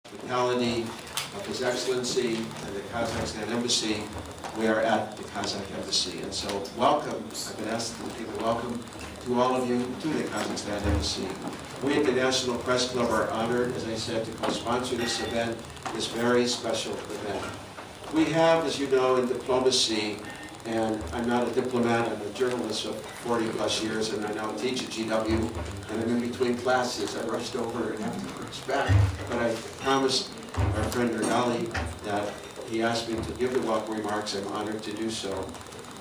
hospitality of His Excellency and the Kazakhstan Embassy. We are at the Kazakh Embassy, and so welcome. I've been asked to give a welcome to all of you to the Kazakhstan Embassy. We at the National Press Club are honored, as I said, to co-sponsor this event, this very special event. We have, as you know, in diplomacy, and I'm not a diplomat, I'm a journalist of 40 plus years, and I now teach at GW, and I'm in between classes. I rushed over and have to rush back, but I promised our friend Nergali that he asked me to give the welcome remarks. I'm honored to do so.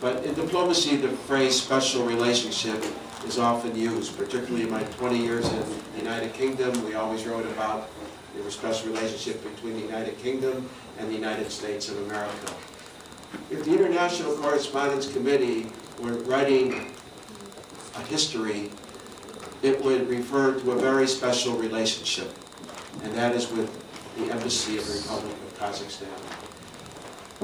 But in diplomacy, the phrase special relationship is often used, particularly in my 20 years in the United Kingdom. We always wrote about the special relationship between the United Kingdom and the United States of America. If the International Correspondence Committee were writing a history, it would refer to a very special relationship, and that is with the Embassy of the Republic of Kazakhstan.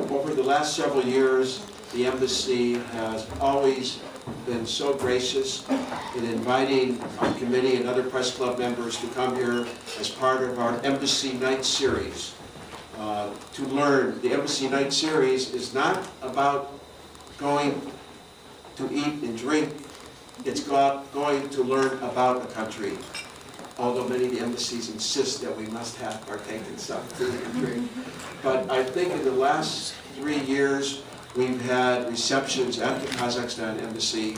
Over the last several years, the Embassy has always been so gracious in inviting our committee and other press club members to come here as part of our Embassy Night series. To learn, the Embassy Night series is not about going to eat and drink. It's going to learn about a country. Although many of the embassies insist that we must have partaken some food and drink. But I think in the last 3 years, we've had receptions at the Kazakhstan Embassy,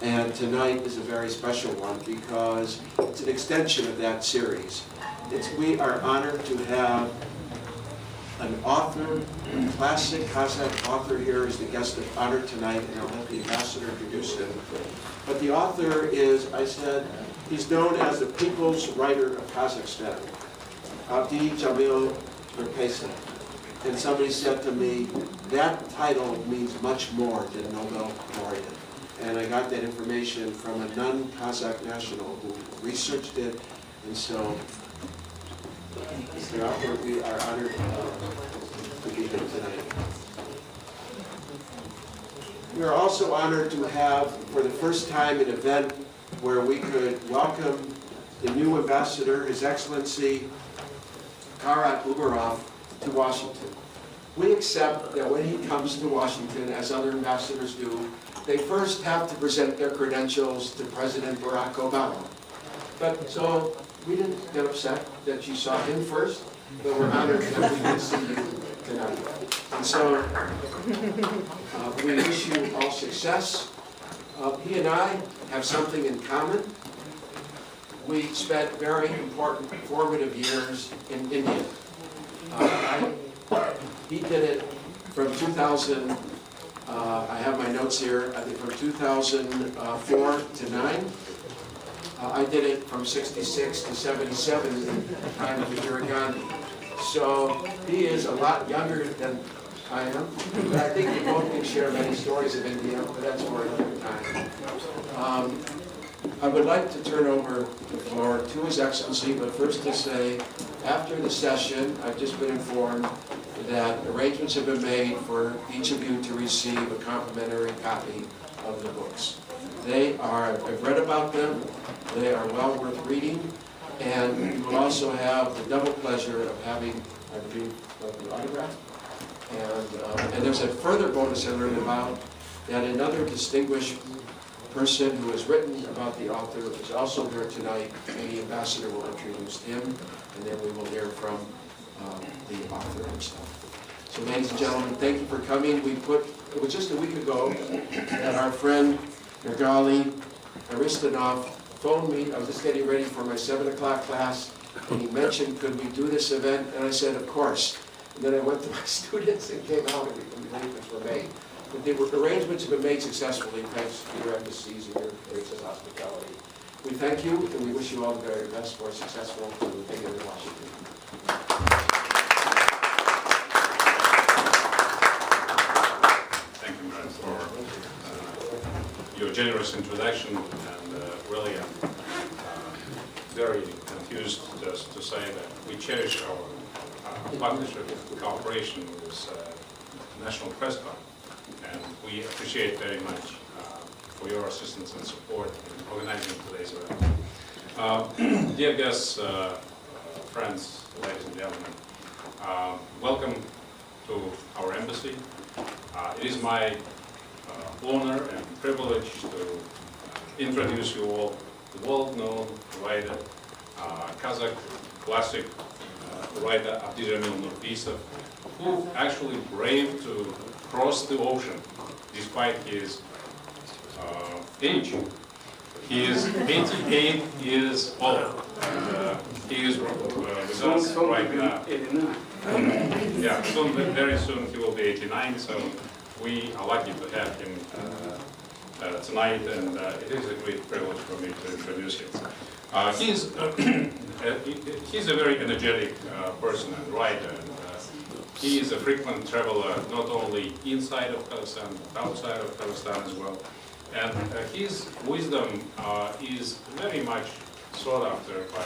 and tonight is a very special one because it's an extension of that series. We are honored to have an author, a classic Kazakh author here is the guest of honor tonight, and I'll let the ambassador introduce him. But the author is, I said, he's known as the People's Writer of Kazakhstan, Abdi Jamil Verpesen. And somebody said to me, that title means much more than Nobel laureate. And I got that information from a non-Kazakh national who researched it, and so Mr. Author, we are honored to be here tonight. We are also honored to have, for the first time, an event where we could welcome the new ambassador, His Excellency Kairat Umerov, to Washington. We accept that when he comes to Washington, as other ambassadors do, they first have to present their credentials to President Barack Obama. But so we didn't get upset that you saw him first, but we're honored that we can see you tonight. And so we wish you all success. He and I have something in common. We spent very important, formative years in India. He did it from 2000, I have my notes here, I think from 2004 to 9. I did it from 66 to 77 in the time of Indira Gandhi. So he is a lot younger than I am, but I think we both can share many stories of India, but that's for another time. I would like to turn over the floor to His Excellency, but first to say, after the session, I've just been informed that arrangements have been made for each of you to receive a complimentary copy of the books. They are, I've read about them, they are well worth reading, and you will also have the double pleasure of having, I believe, the autograph. And there's a further bonus I learned about that another distinguished person who has written about the author is also here tonight, and the ambassador will introduce him, and then we will hear from the author himself. So ladies and gentlemen, thank you for coming. It was just a week ago that our friend Nergali Aristanov phoned me. I was just getting ready for my 7 o'clock class, and he mentioned, could we do this event? And I said, of course. And then I went to my students and came out and the arrangements were made. But the arrangements have been made successfully thanks to your embassies and your gracious hospitality. We thank you, and we wish you all the very best for a successful thing in Washington. Thank you, Brad, for your generous introduction, and really I'm very enthused just to say that we cherish our partnership and cooperation with National Press Club, and we appreciate very much for your assistance and support in organizing today's event. Dear guests, friends, ladies and gentlemen, welcome to our embassy. It is my honor and privilege to introduce you all to the world-known writer, Kazakh classic writer Abdijamil Nurpisov, who actually braved to cross the ocean despite his age. He is 88 years old, and he is with us right now. Yeah, very soon he will be 89, so we are lucky to have him tonight, and it is a great privilege for me to introduce him. He's a very energetic person and writer, and he is a frequent traveler, not only inside of Kazakhstan, but outside of Kazakhstan as well. And his wisdom is very much sought after by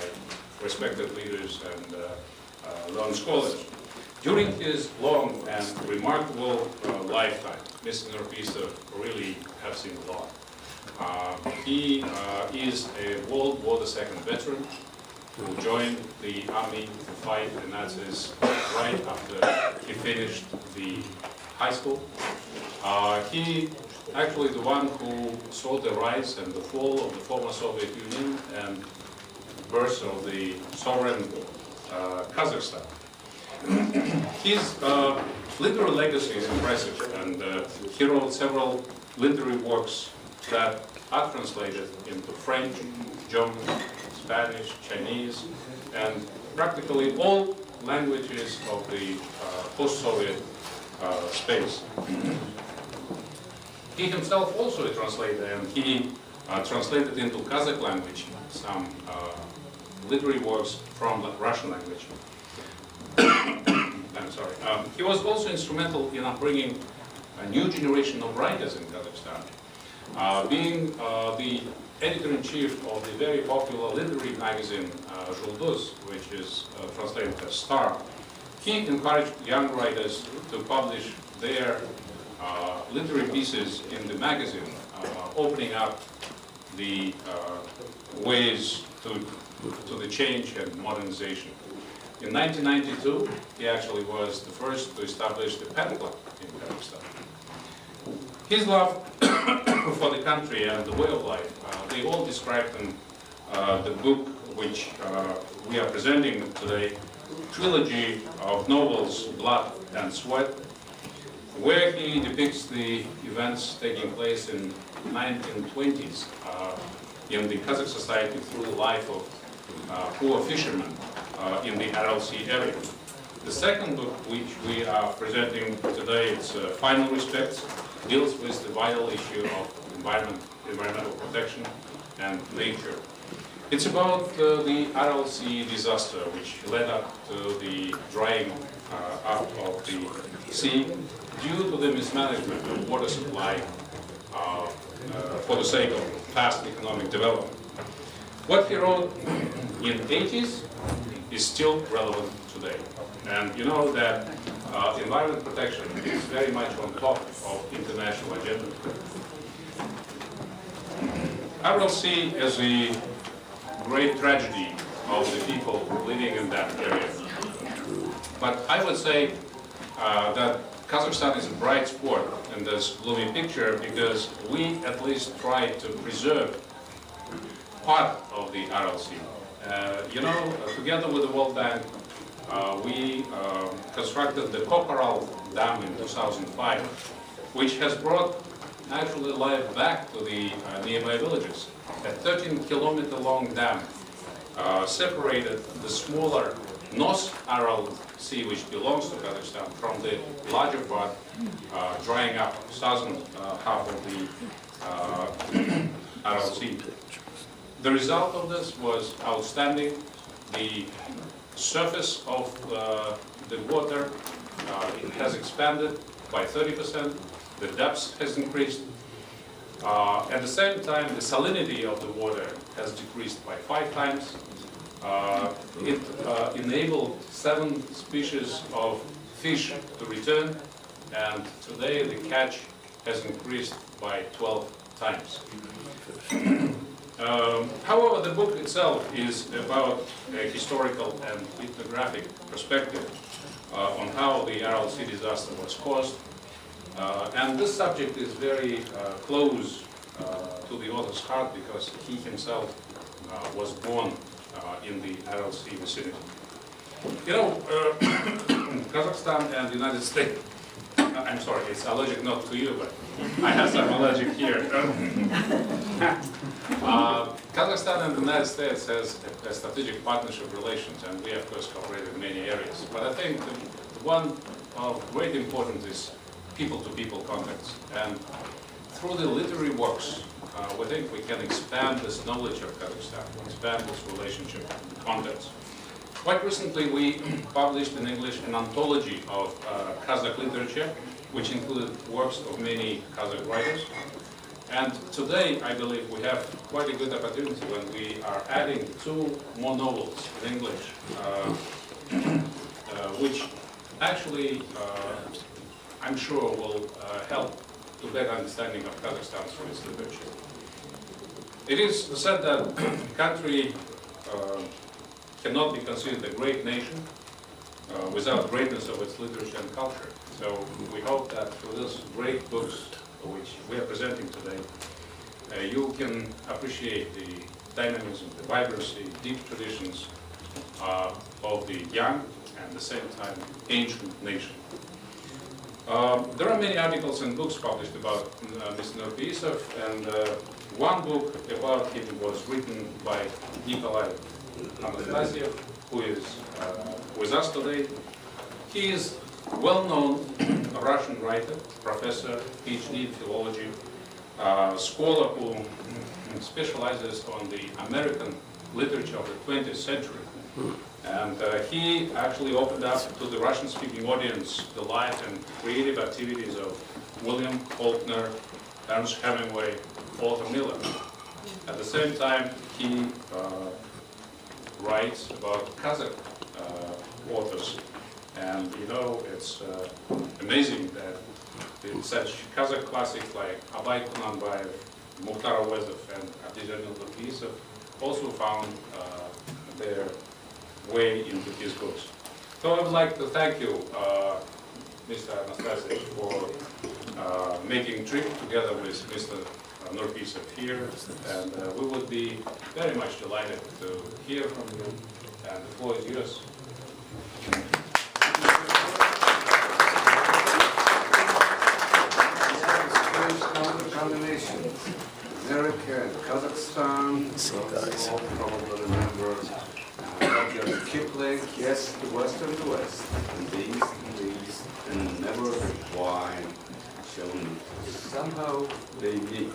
respected leaders and learned scholars. During his long and remarkable lifetime, Mr. Nurpisov really has seen a lot. He is a World War II veteran who joined the army to fight the Nazis right after he finished the high school. He actually the one who saw the rise and the fall of the former Soviet Union and birth of the sovereign Kazakhstan. His literary legacy is impressive, and he wrote several literary works that are translated into French, German, Spanish, Chinese, and practically all languages of the post-Soviet space. He himself also a translator, and he translated into Kazakh language some literary works from the Russian language. I'm sorry. He was also instrumental in upbringing a new generation of writers in Kazakhstan. Being the editor-in-chief of the very popular literary magazine Zhulduz, which is translated as Star, he encouraged young writers to publish their literary pieces in the magazine, opening up the ways to the change and modernization. In 1992, he actually was the first to establish the pen club in Kazakhstan. His love for the country and the way of life, they all described in the book which we are presenting today, trilogy of novels, Blood and Sweat, where he depicts the events taking place in 1920s in the Kazakh society through the life of poor fishermen in the Aral Sea area. The second book, which we are presenting today, it's Final Respects, deals with the vital issue of environmental protection and nature. It's about the Aral Sea disaster, which led up to the drying up of the sea due to the mismanagement of water supply for the sake of fast economic development. What he wrote in the 80s is still relevant today. And you know that environment protection is very much on top of international agenda. Aral Sea is a great tragedy of the people living in that area. But I would say that Kazakhstan is a bright spot in this gloomy picture because we at least try to preserve part of the Aral Sea. You know, together with the World Bank, we constructed the Kokoral Dam in 2005, which has brought naturally life back to the nearby villages. A 13-kilometer long dam separated the smaller North Aral Sea, which belongs to Kazakhstan, from the larger part, drying up southern half of the Aral Sea. The result of this was outstanding. The surface of the water it has expanded by 30%. The depth has increased. At the same time, the salinity of the water has decreased by 5 times. It enabled 7 species of fish to return, and today the catch has increased by 12 times. However, the book itself is about a historical and ethnographic perspective on how the RLC disaster was caused. And this subject is very close to the author's heart because he himself was born in the RLC vicinity. You know, Kazakhstan and the United States, I'm sorry, it's allergic not to you, but I have some allergic here. Kazakhstan and the United States has a strategic partnership relations, and we of course cooperate in many areas. But I think the one of great importance is people-to-people contacts. And through the literary works, we think we can expand this knowledge of Kazakhstan, expand this relationship and contacts. Quite recently, we published in English an anthology of Kazakh literature, which included works of many Kazakh writers. And today, I believe, we have quite a good opportunity when we are adding 2 more novels in English, which actually, I'm sure, will help to better understanding of Kazakhstan through its literature. It is said that the country cannot be considered a great nation without greatness of its literature and culture. So we hope that through these great books which we are presenting today, you can appreciate the dynamism, the vibrancy, deep traditions of the young and at the same time ancient nation. There are many articles and books published about Mr. Nurpeisov, and one book about him was written by Nikolai Anastasiev, who is with us today. He is a well-known Russian writer, professor, PhD in philology, scholar who specializes on the American literature of the 20th century. And he actually opened up to the Russian-speaking audience the life and creative activities of William Faulkner, Ernest Hemingway, Walter Miller. At the same time, he writes about Kazakh authors. And you know, it's amazing that such Kazakh classics like Abay Kunanbayev, Mukhtar Avezov, and Abdijamil Nurpeisov also found their way into his books. So I would like to thank you, Mr. Anastasiev, for making a trip together with Mr. Nurpeisov here, and we would be very much delighted to hear from you, and the floor is yours. Combination. America and Kazakhstan, you all probably remember Rudyard Kipling, yes, the West and the West, and the East, and never the wine shall meet. Somehow they meet.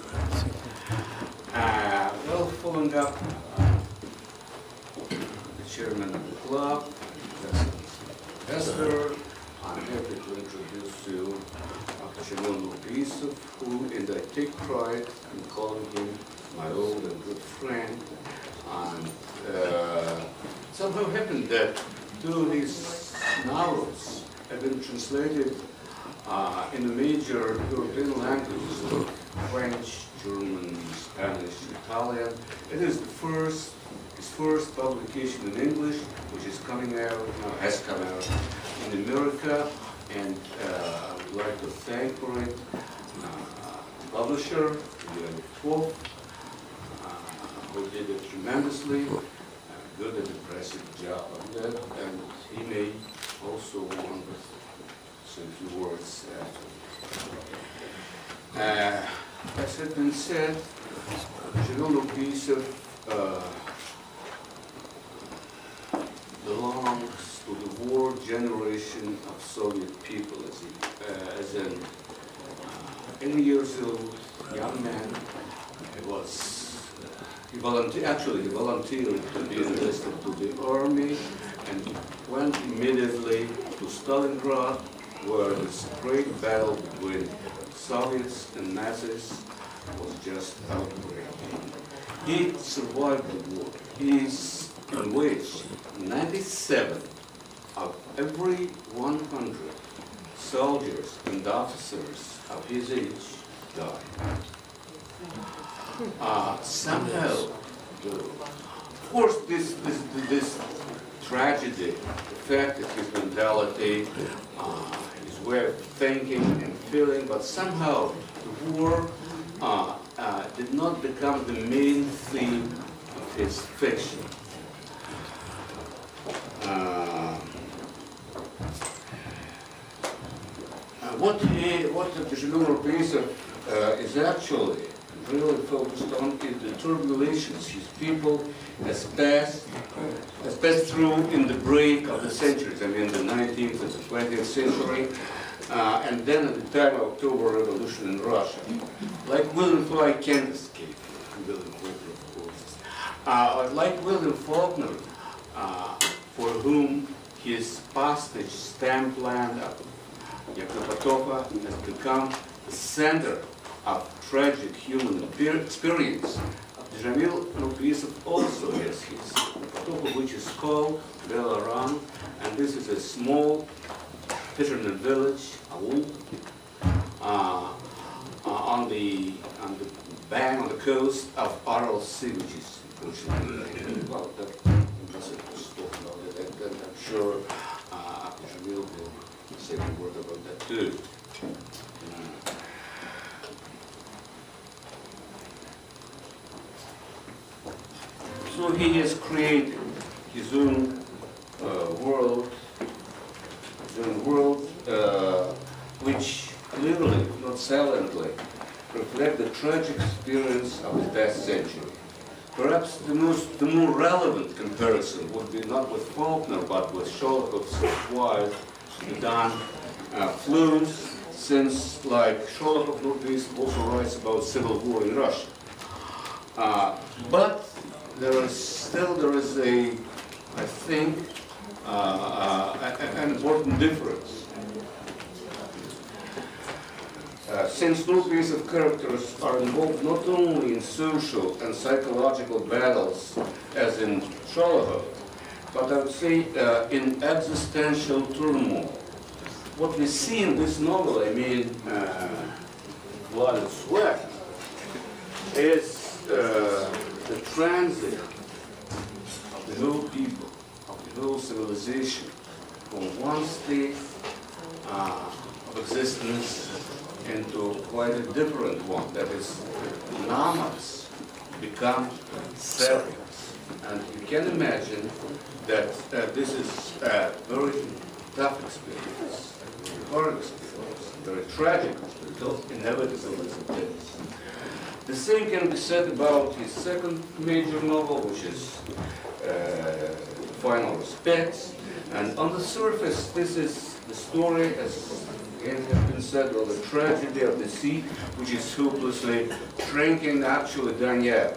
Well, following up the chairman of the club, Esther, I'm happy to introduce you Abdijamil Nurpeisov, who, and I take pride in calling him my old and good friend. And somehow happened that 2 of his novels have been translated in the major European languages like French, German, Spanish, Italian. It is his first publication in English, which is coming out, has come out in America, and I would like to thank for it the publisher, Leonid Wolf, who did a tremendously good and impressive job of that, and he may also want to say a few words after. As had been said, Abdijamil Nurpeisov belongs to the war generation of Soviet people, as an 80 years old young man. He volunteered to be enlisted to the army and went immediately to Stalingrad, where this great battle between Soviets and Nazis was just outbreaking. He survived the war. He's in which 97 of every 100 soldiers and officers of his age died. somehow, of course, this tragedy affected his mentality, his way of thinking and feeling, but somehow the war did not become the main theme of his fiction. What Tchernul Rupeisov is actually really focused on is the turbulations his people has passed through in the break of the centuries, I mean the 19th and the 20th century, and then at the time of October Revolution in Russia. Like William Faulkner can't escape, William Faulkner of course. Like William Faulkner, for whom his postage stamp land of Yekatova has become the center of tragic human experience. Djamil Rupeisov also has his Yekatova, which is called Belaran, and this is a small fisherman village, Aul, on the bank, on the coast of Aral Sea, which is well, I'm sure Djamil will say a word about that too. So he has created his own world, which clearly, if not silently, reflect the tragic experience of the past century. Perhaps the more relevant comparison would be not with Faulkner, but with Sholokov's wife, Madame Fluence, since, like Sholokov, Rupeisov also writes about civil war in Russia. But there is a, I think, an important difference. Since Rupeisov characters are involved not only in social and psychological battles, as in Sholokov, but I would say in existential turmoil. What we see in this novel, I mean, Blood and Sweat, is the transit of the whole people, of the whole civilization, from one state of existence into quite a different one. That is, nomads become settlers. And you can imagine that this is a very tough experience, very hard experience, very tragic experience, inevitable as it is. The same can be said about his second major novel, which is Final Respects. And on the surface, this is the story, as again has been said, of the tragedy of the sea, which is hopelessly shrinking, actually Daniel.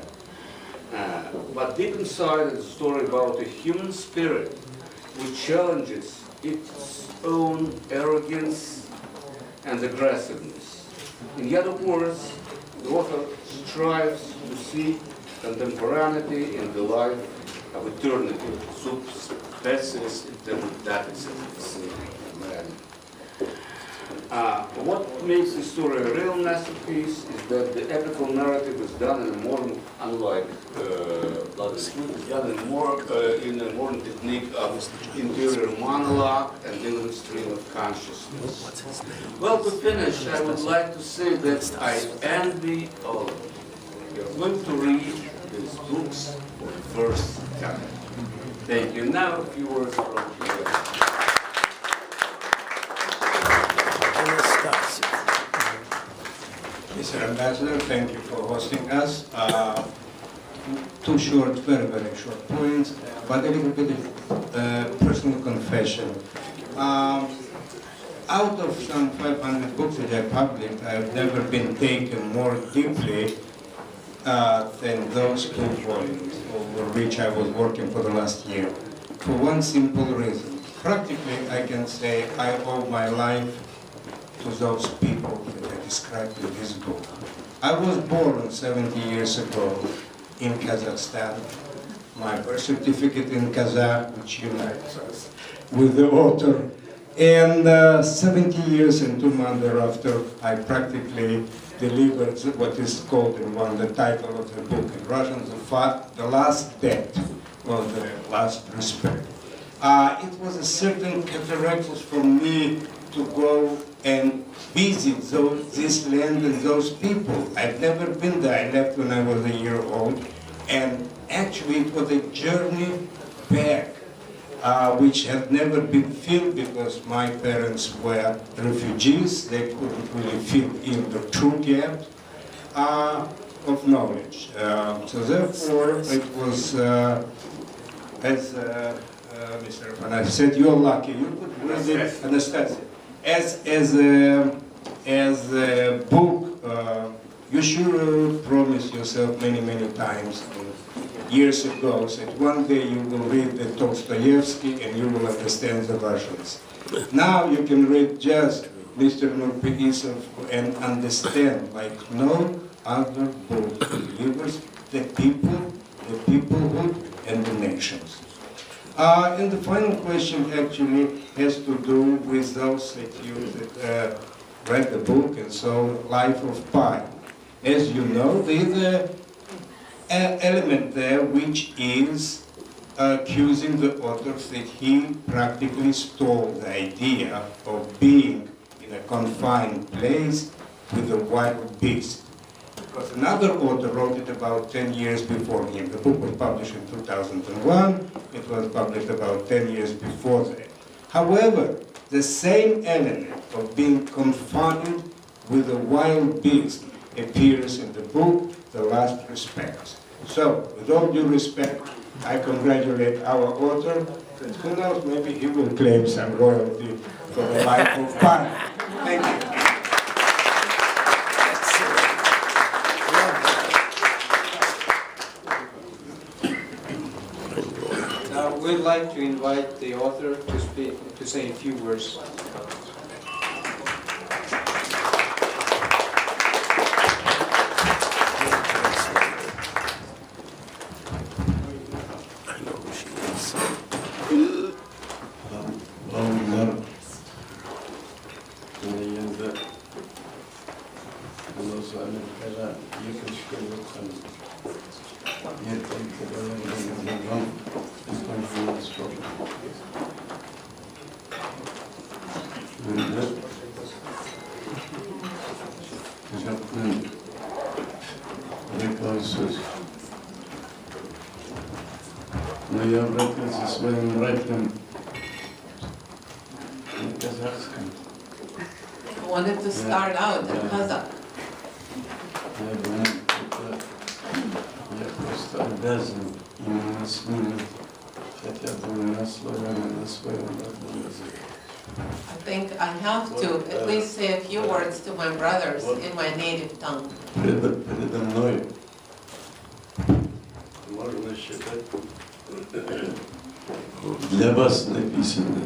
But deep inside is a story about a human spirit which challenges its own arrogance and aggressiveness. In other words, the author strives to see contemporaneity in the life of eternity. Subspecies eternitatis. What makes the story a real masterpiece is that the epical narrative is done in a modern, unlike Blood and Sweat, is done in a modern technique of interior monologue and inner stream of consciousness. Well, to finish, I would like to say that I envy all of you. You're going to read these books for the first time. Thank you. Now, a few words from here. Mr. Ambassador, thank you for hosting us. Two short, very short points, but a little bit of personal confession. Out of some 500 books that I published, I've never been taken more deeply than those 2 volumes over which I was working for the last year. For one simple reason. Practically, I can say I owe my life to those people that I described in this book. I was born 70 years ago in Kazakhstan. My birth certificate in Kazakh, which unites us with the author And 70 years and 2 months thereafter, I practically delivered what is called in one the title of the book in Russian, The Last Debt, or The Last Respect. It was a certain characteristic for me to go and visit this land and those people. I've never been there. I left when I was a year old, and actually it was a journey back, which had never been filled because my parents were refugees. They couldn't really fill in the true gap of knowledge. So therefore, it was, as Mr. Ivanov said, you're lucky. You could read it, Anastasia. As a book, you should promise yourself many, many times years ago that one day you will read the Dostoevsky and you will understand the Russians. Now you can read just Mr. Nurpeyisov and understand like no other book delivers the people, the peoplehood, and the nations. And the final question actually has to do with those that you read the book and saw Life of Pi. As you know, there's an element there which is accusing the author that he practically stole the idea of being in a confined place with a wild beast. Because another author wrote it about 10 years before him. The book was published in 2001. It was published about 10 years before that. However, the same element of being confined with a wild beast appears in the book, The Last Respect. So, with all due respect, I congratulate our author, and who knows, maybe he will claim some royalty for the Life of Pi. Thank you. Now, we'd like to invite the author to speak, to say a few words. Но я обратился со своим братьям на казахском. I wanted to start out in Kazakh. Я думаю, я просто обязан именно с ними, хотя бы на своем родном языке. I think I have to at least say a few words to my brothers in my native tongue. Передо мной можно считать для вас написано.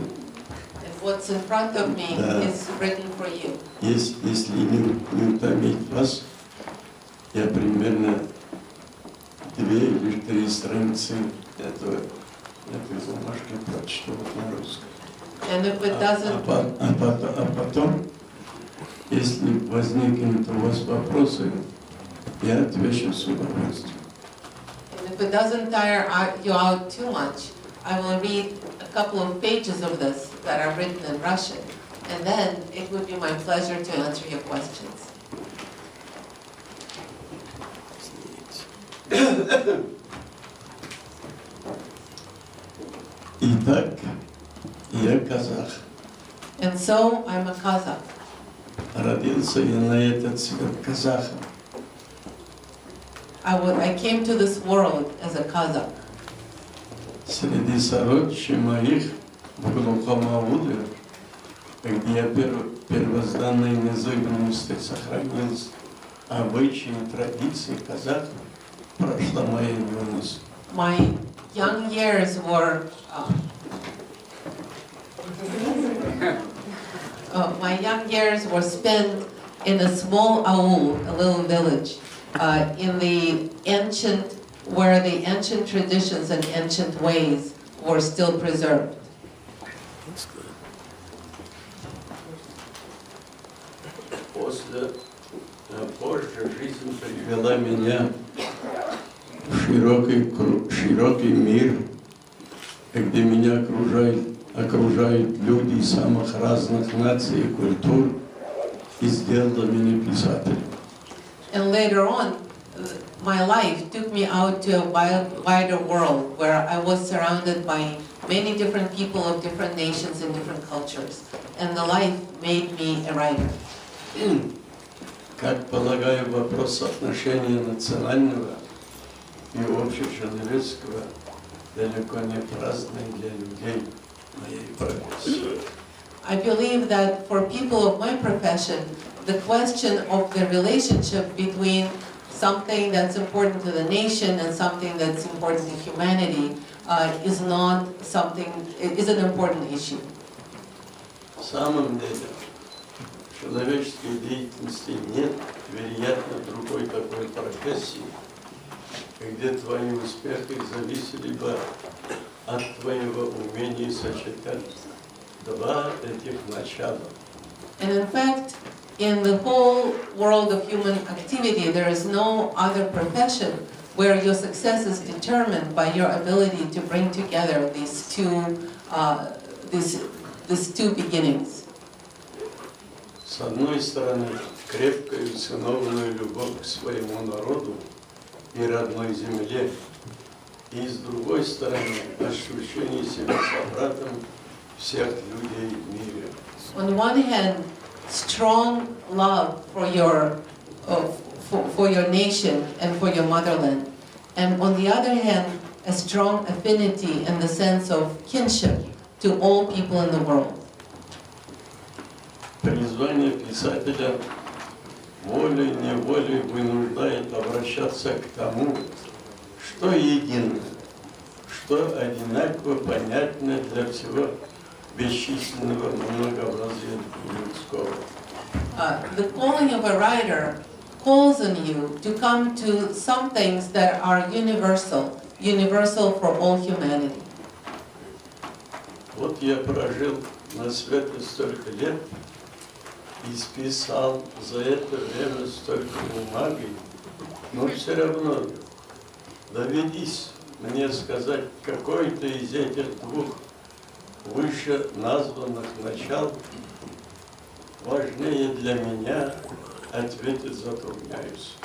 And what's in front of me is written for you. Если не утомить вас, я примерно 2 или 3 страницы этой бумажки прочту на русском. And if it doesn't, А потом, если возникнут у вас вопросы, я отвечу с удовольствием. and if it doesn't tire you out too much, I will read a couple of pages of this that are written in Russian, and then it would be my pleasure to answer your questions. Итак, я казах. And so I'm a Kazakh. Родился я на этот свет казахом. I came to this world as a Kazakh. Среди сородичей моих в глухом ауле, где первозданной незыблемости сохранились обычаи и традиции казахов, прошла моя юность. My young years were spent in a small aul, a little village, where the ancient traditions and ancient ways were still preserved. Позже жизнь Привела меня в широкий мир, где меня окружают люди из самых разных наций и культур, и сделала меня писателем. And later on, my life took me out to a wider world where I was surrounded by many different people of different nations and different cultures. And the life made me a writer. Как полагаю, вопрос соотношения национального и общечеловеческого далеко не праздный для людей моей профессии. I believe that for people of my profession, the question of the relationship between something that's important to the nation and something that's important to humanity is an important issue. В самом деле, в человеческой деятельности нет, вероятно, другой такой профессии, где твои успехи зависели бы от твоего умения сочетать два этих начала. And in fact, in the whole world of human activity, there is no other profession where your success is determined by your ability to bring together these two beginnings. С одной стороны, крепкую сыновную любовь к своему народу и родной земле, и с другой стороны, ощущение себя собратом всех людей в мире. On one hand, strong love for your nation and for your motherland, and on the other hand, a strong affinity in the sense of kinship to all people in the world. Призвание писателя волей-неволей вынуждает обращаться к тому, что едино, что одинаково понятно для всего бесчисленного многообразия людского. The calling of a writer calls on you to come to some things that are universal for all humanity. Вот я прожил на свете столько лет и списал за это время столько бумаги, но все равно доведись мне сказать, какой-то из этих двух выше названных начал важнее для меня, ответить затрудняюсь.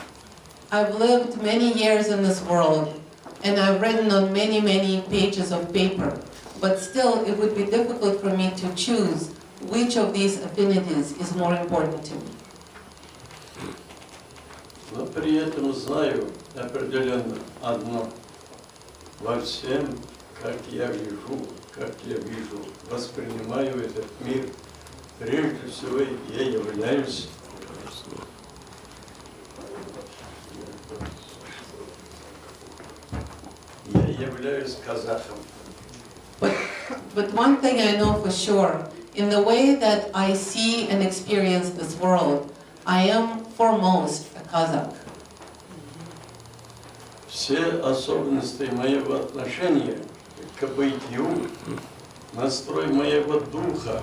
I've lived many years in this world, and I've written on many, many pages of paper, but still it would be difficult for me to choose which of these affinities is more important to me. Но при этом знаю определенно одно. Во всем, как я вижу, воспринимаю этот мир, прежде всего я являюсь казахом. But one thing I know for sure, in the way that I see and experience this world, I am foremost a Kazakh. Все особенности моего отношения к бытию, настрой моего духа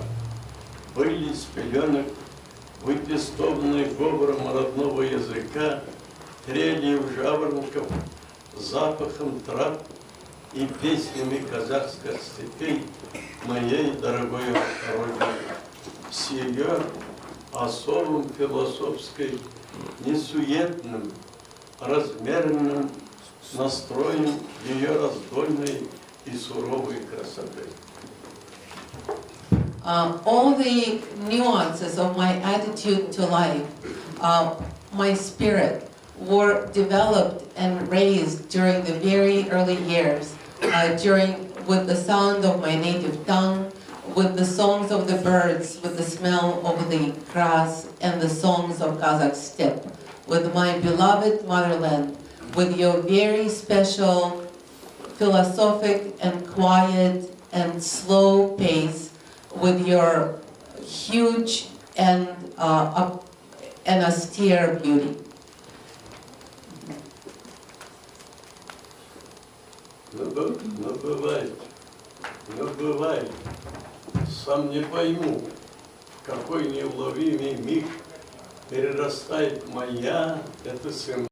были с пеленок выпестованы говором родного языка, трелью жаворонков, запахом трав и песнями казахских степей моей дорогой родины, с ее особым философской, несуетным, размеренным настроем ее раздольной и суровой красоты. All the nuances of my attitude to life, my spirit, were developed and raised during the very early years, with the sound of my native tongue, with the songs of the birds, with the smell of the grass, and the songs of Kazakh steppe, with my beloved motherland, with your very special philosophic and quiet and slow pace, with your huge and austere beauty. Но бывает, сам не пойму, какой неуловимый миг перерастает моя, это сын.